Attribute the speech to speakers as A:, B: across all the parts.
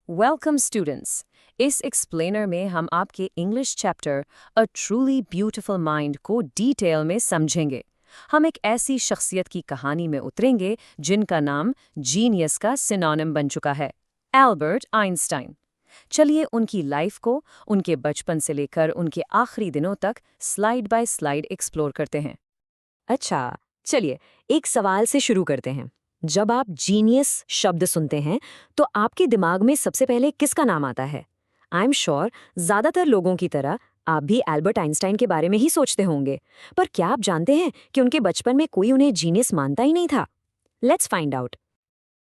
A: Welcome students. इस explainer में हम आपके English chapter a truly beautiful mind को डिटेल में समझेंगे। हम एक ऐसी शख्सियत की कहानी में उतरेंगे जिनका नाम जीनियस का सिनोनिम बन चुका है, एल्बर्ट आइंस्टाइन। चलिए उनकी लाइफ को उनके बचपन से लेकर उनके आखिरी दिनों तक स्लाइड बाय स्लाइड एक्सप्लोर करते हैं।
B: अच्छा, चलिए एक सवाल से शुरू करते हैं। जब आप जीनियस शब्द सुनते हैं तो आपके दिमाग में सबसे पहले किसका नाम आता है? आई एम श्योर ज्यादातर लोगों की तरह आप भी एल्बर्ट आइंस्टाइन के बारे में ही सोचते होंगे। पर क्या आप जानते हैं कि उनके बचपन में कोई उन्हें जीनियस मानता ही नहीं था? Let's find out.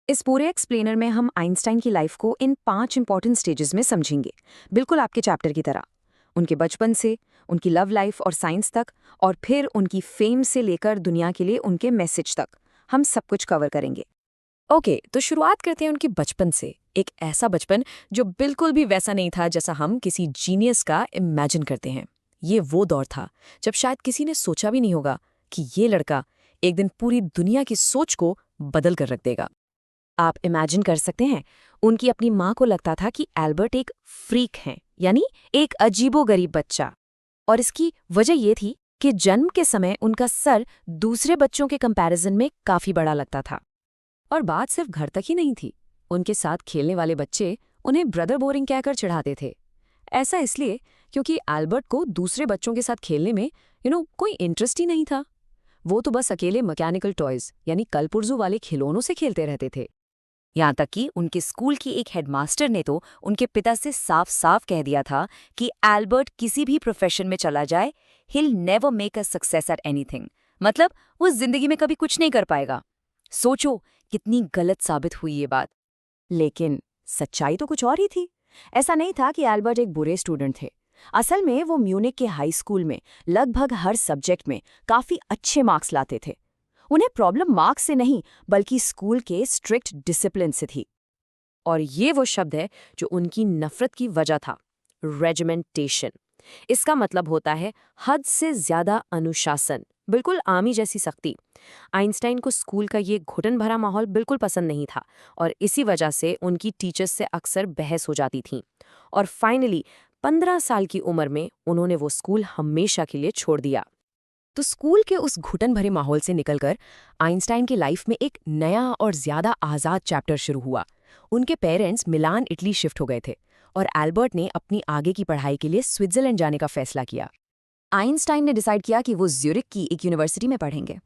A: इस पूरे एक्सप्लेनर में हम आइंस्टाइन की लाइफ को इन 5 इंपॉर्टेंट स्टेजेस में समझेंगे, बिल्कुल आपके चैप्टर की तरह। उनके बचपन से, उनकी लव लाइफ और साइंस तक, और फिर उनकी फेम से लेकर दुनिया के लिए उनके मैसेज तक, हम सब कुछ कवर करेंगे।
B: ओके, तो शुरुआत करते हैं उनके बचपन से। एक ऐसा बचपन जो बिल्कुल भी वैसा नहीं था जैसा हम किसी जीनियस का इमेजिन करते हैं। ये वो दौर था जब शायद किसी ने सोचा भी नहीं होगा कि ये लड़का एक दिन पूरी दुनिया की सोच को बदल कर रख देगा। आप इमेजिन कर सकते हैं, उनकी अपनी माँ को लगता था कि एल्बर्ट एक फ्रीक हैं, यानी एक अजीबोगरीब बच्चा। और इसकी वजह ये थी कि जन्म के समय उनका सर दूसरे बच्चों के कंपैरिजन में काफी बड़ा लगता था। और बात सिर्फ घर तक ही नहीं थी, उनके साथ खेलने वाले बच्चे उन्हें ब्रदर बोरिंग कहकर चिढ़ाते थे। ऐसा इसलिए क्योंकि एल्बर्ट को दूसरे बच्चों के साथ खेलने में कोई इंटरेस्ट ही नहीं था। वो तो बस अकेले मैकेनिकल टॉयज यानी कलपुर्जू वाले खिलौनों से खेलते रहते थे। यहाँ तक कि उनके स्कूल की एक हेडमास्टर ने तो उनके पिता से साफ साफ कह दिया था कि एल्बर्ट किसी भी प्रोफेशन में चला जाए, he'll never make a success at anything। मतलब वो जिंदगी में कभी कुछ नहीं कर पाएगा। सोचो कितनी गलत साबित हुई ये बात। लेकिन सच्चाई तो कुछ और ही थी। ऐसा नहीं था कि एल्बर्ट एक बुरे स्टूडेंट थे। असल में वो म्यूनिक के हाई स्कूल में लगभग हर सब्जेक्ट में काफी अच्छे मार्क्स लाते थे। उन्हें प्रॉब्लम मार्क्स से नहीं बल्कि स्कूल के स्ट्रिक्ट डिसिप्लिन से थी। और ये वो शब्द है जो उनकी नफरत की वजह था, रेजिमेंटेशन। इसका मतलब होता है हद से ज्यादा अनुशासन, बिल्कुल आर्मी जैसी सख्ती। आइंस्टाइन को स्कूल का ये घुटन भरा माहौल बिल्कुल पसंद नहीं था और इसी वजह से उनकी टीचर्स से अक्सर बहस हो जाती थी। और फाइनली 15 साल की उम्र में उन्होंने वो स्कूल हमेशा के लिए छोड़ दिया। तो स्कूल के उस घुटन भरे माहौल से निकलकर आइंस्टाइन की लाइफ में एक नया और ज्यादा आज़ाद चैप्टर शुरू हुआ। उनके पेरेंट्स मिलान इटली शिफ्ट हो गए थे और एल्बर्ट ने अपनी आगे की पढ़ाई के लिए स्विट्जरलैंड जाने का फैसला किया। आइंस्टाइन ने डिसाइड किया कि वो ज्यूरिक की एक यूनिवर्सिटी में पढ़ेंगे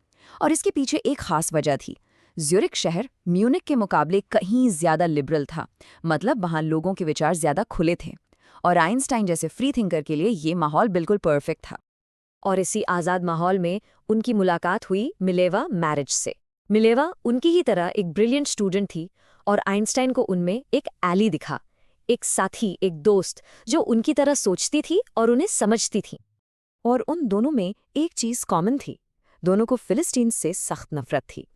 B: और इसके पीछे एक खास वजह थी। ज्यूरिक शहर म्यूनिक के मुकाबले कहीं ज्यादा लिबरल था, मतलब वहाँ लोगों के विचार ज्यादा खुले थे और आइंस्टाइन जैसे फ्री थिंकर के लिए ये माहौल बिल्कुल परफेक्ट था। और इसी आज़ाद माहौल में उनकी मुलाकात हुई मिलेवा मैरिज से। मिलेवा उनकी ही तरह एक ब्रिलियंट स्टूडेंट थी और आइंस्टाइन को उनमें एक एली दिखा, एक साथी, एक दोस्त जो उनकी तरह सोचती थी और उन्हें समझती थी। और उन दोनों में एक चीज़ कॉमन थी, दोनों को फिलिस्टीन्स से सख्त नफरत थी।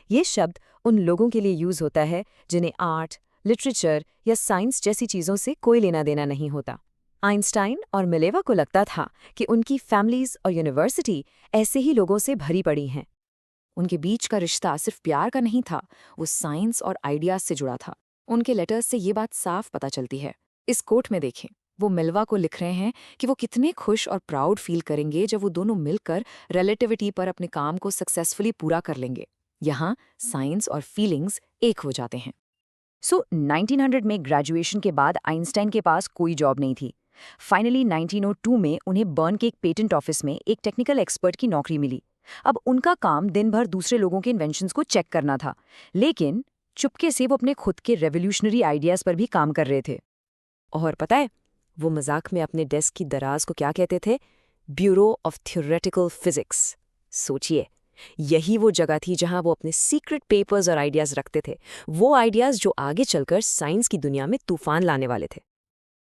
B: ये शब्द उन लोगों के लिए यूज़ होता है जिन्हें आर्ट, लिटरेचर या साइंस जैसी चीज़ों से कोई लेना देना नहीं होता। आइंस्टाइन और मिलेवा को लगता था कि उनकी फैमिलीज और यूनिवर्सिटी ऐसे ही लोगों से भरी पड़ी हैं। उनके बीच का रिश्ता सिर्फ प्यार का नहीं था, वो साइंस और आइडियाज से जुड़ा था। उनके लेटर्स से ये बात साफ पता चलती है। इस कोट में देखें, वो मिल्वा को लिख रहे हैं कि वो कितने खुश और प्राउड फील करेंगे जब वो दोनों मिलकर रिलेटिविटी पर अपने काम को सक्सेसफुली पूरा कर लेंगे। यहाँ साइंस और फीलिंग्स एक हो जाते हैं। 1900 में ग्रेजुएशन के बाद आइंस्टाइन के पास कोई जॉब नहीं थी। फाइनली 1902 में उन्हें बर्न के एक पेटेंट ऑफिस में एक टेक्निकल एक्सपर्ट की नौकरी मिली। अब उनका काम दिन भर दूसरे लोगों के इन्वेंशंस को चेक करना था, लेकिन चुपके से वो अपने खुद के रेवोल्यूशनरी आइडियाज पर भी काम कर रहे थे। और पता है, वो मजाक में अपने डेस्क की दराज को क्या कहते थे? Bureau of theoretical physics. सोचिए, यही वो जगह थी जहां वो अपने सीक्रेट पेपर्स और आइडियाज रखते थे, वो आइडियाज जो आगे चलकर साइंस की दुनिया में तूफान लाने वाले थे।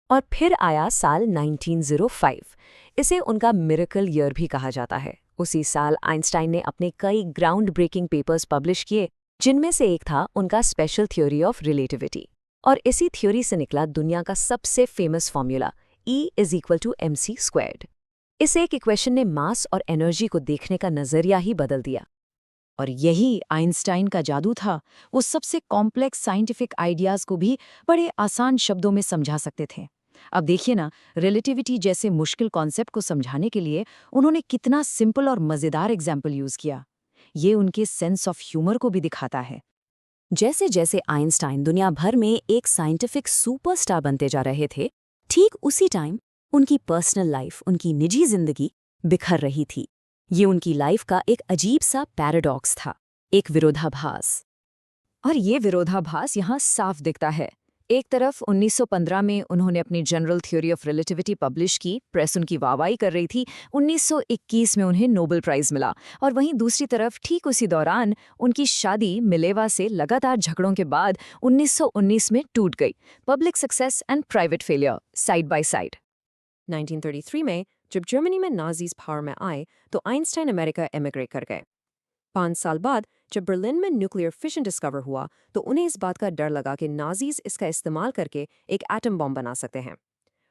B: और फिर आया साल 1905। इसे उनका मिरेकल ईयर भी कहा जाता है। उसी साल आइंस्टाइन ने अपने कई ग्राउंड ब्रेकिंग पेपर्स पब्लिश किए, जिनमें से एक था उनका स्पेशल थ्योरी ऑफ रिलेटिविटी। और इसी थ्योरी से निकला दुनिया का सबसे फेमस फॉर्मूला E = mc²। इस एक इक्वेशन ने मास और एनर्जी को देखने का नजरिया ही बदल दिया। और यही आइंस्टाइन का जादू था। वो सबसे कॉम्प्लेक्स साइंटिफिक आइडियाज को भी बड़े आसान शब्दों में समझा सकते थे। अब देखिए ना, रिलेटिविटी जैसे मुश्किल कॉन्सेप्ट को समझाने के लिए उन्होंने कितना सिंपल और मज़ेदार एग्जाम्पल यूज़ किया। ये उनके सेंस ऑफ ह्यूमर को भी दिखाता है। जैसे जैसे आइंस्टाइन दुनिया भर में एक साइंटिफिक सुपरस्टार बनते जा रहे थे, ठीक उसी टाइम उनकी पर्सनल लाइफ, उनकी निजी जिंदगी बिखर रही थी। ये उनकी लाइफ का एक अजीब सा पैराडॉक्स था, एक विरोधाभास। और ये विरोधाभास यहाँ साफ दिखता है। एक तरफ 1915 में उन्होंने अपनी general theory of relativity publish की, प्रेस उनकी वाहवाही कर रही थी। 1921 में उन्हें नोबेल प्राइज मिला। और वहीं दूसरी तरफ ठीक उसी दौरान उनकी शादी मिलेवा से लगातार झगड़ों के बाद 1919 में टूट गई। Public success and private failure side by side. 1933 में जब जर्मनी में नाजीज पावर में आए तो आइंस्टाइन अमेरिका एमिग्रेट कर गए। 5 साल बाद जब बर्लिन में न्यूक्लियर फिशन डिस्कवर हुआ तो उन्हें इस बात का डर लगा कि नाजीज इसका इस्तेमाल करके एक एटम बॉम्ब बना सकते हैं।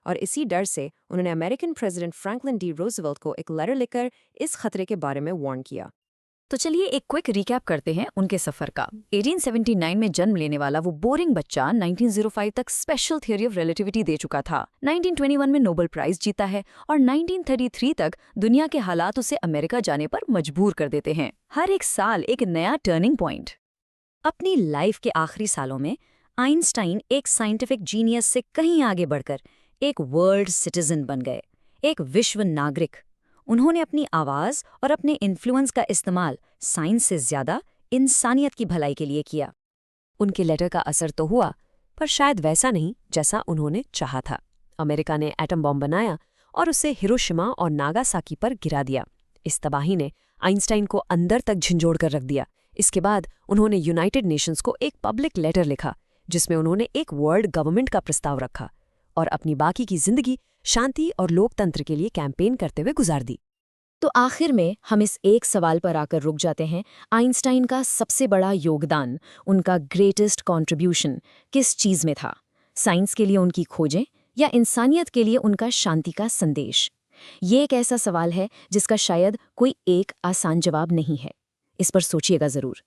B: और इसी डर से उन्होंने American president Franklin D Roosevelt को एक लेटर लिखकर इस खतरे के बारे में वार्न किया। तो चलिए एक क्विक रिकैप करते हैं उनके सफर का। 1879 में जन्म लेने वाला वो बोरिंग बच्चा 1905 तक स्पेशल थ्योरी ऑफ रिलेटिविटी दे चुका था। 1921 में नोबेल प्राइज जीता है और 1933 तक दुनिया के हालात उसे अमेरिका जाने पर मजबूर कर देते हैं। हर एक साल एक नया टर्निंग पॉइंट। अपनी लाइफ के आखिरी सालों में आइंस्टाइन एक साइंटिफिक जीनियस से कहीं आगे बढ़कर एक वर्ल्ड सिटीजन बन गए, एक विश्व नागरिक। उन्होंने अपनी आवाज़ और अपने इन्फ्लुएंस का इस्तेमाल साइंस से ज़्यादा इंसानियत की भलाई के लिए किया। उनके लेटर का असर तो हुआ, पर शायद वैसा नहीं जैसा उन्होंने चाहा था। अमेरिका ने एटम बॉम्ब बनाया और उसे हिरोशिमा और नागासाकी पर गिरा दिया। इस तबाही ने आइंस्टाइन को अंदर तक झंझोड़ कर रख दिया। इसके बाद उन्होंने यूनाइटेड नेशंस को एक पब्लिक लेटर लिखा जिसमें उन्होंने एक वर्ल्ड गवर्नमेंट का प्रस्ताव रखा और अपनी बाकी की जिंदगी शांति और लोकतंत्र के लिए कैंपेन करते हुए गुजार दी। तो आखिर में हम इस एक सवाल पर आकर रुक जाते हैं, आइंस्टाइन का सबसे बड़ा योगदान, उनका ग्रेटेस्ट कंट्रीब्यूशन किस चीज़ में था? साइंस के लिए उनकी खोजें या इंसानियत के लिए उनका शांति का संदेश? ये एक ऐसा सवाल है जिसका शायद कोई एक आसान जवाब नहीं है। इस पर सोचिएगा ज़रूर।